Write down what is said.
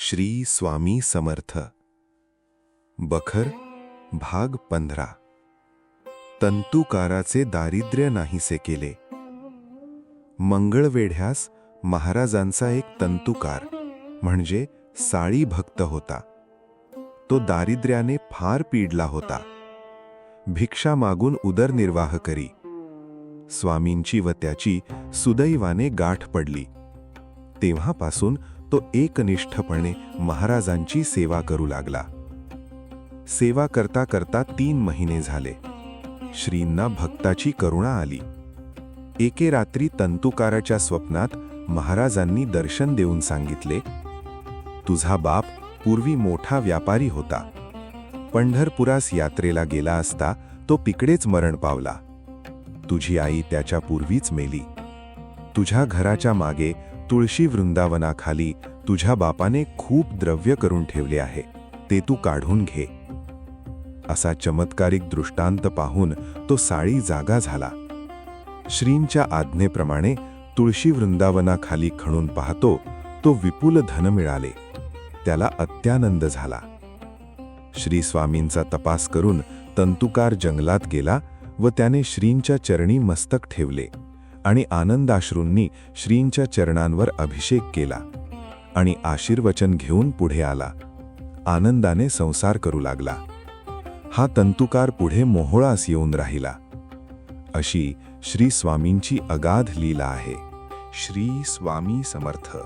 श्री स्वामी समर्थ. बखर भाग 15. तंतुकाराचे दारिद्र्य नाहीसे केले. मंगळवेढ्यास महाराजांचा एक तंतुकार म्हणजे साळी भक्त होता. तो दारिद्र्याने फार पीडला होता. भिक्षा मागून उदरनिर्वाह करी. स्वामींची व त्याची सुदैवाने गाठ पडली. तेव्हापासून तो एकनिष्ठपणे महाराजांची सेवा करू लागला. सेवा करता करता 3 महिने झाले. श्रींना भक्ताची करुणा आली. एके रात्री तंतुकाराच्या स्वप्नात महाराजांनी दर्शन देऊन सांगितले, तुझा बाप पूर्वी मोठा व्यापारी होता. पंढरपुरास यात्रेला गेला असता तो तिकडेच मरण पावला. तुझी आई त्याच्या पूर्वीच मेली. तुझ्या घराच्या मागे तुळशी वृंदावनाखाली तुझ्या बापाने खूप द्रव्य करून ठेवले आहे, ते तू काढून घे. असा चमत्कारिक दृष्टांत पाहून तो साळी जागा झाला. श्रींच्या आज्ञेप्रमाणे तुळशी वृंदावनाखाली खणून पाहतो तो विपुल धन मिळाले. त्याला अत्यानंद झाला. श्री स्वामींचा तपास करून तंतुकार जंगलात गेला व त्याने श्रींच्या चरणी मस्तक ठेवले आणि आनंदाश्रूंनी श्रींच्या चरणांवर अभिषेक केला आणि आशीर्वचन घेऊन पुढे आला. आनंदाने संसार करू लागला. हा तंतुकार पुढे मोहोळास येऊन राहिला. अशी श्री स्वामींची अगाध लीला आहे. श्री स्वामी समर्थ.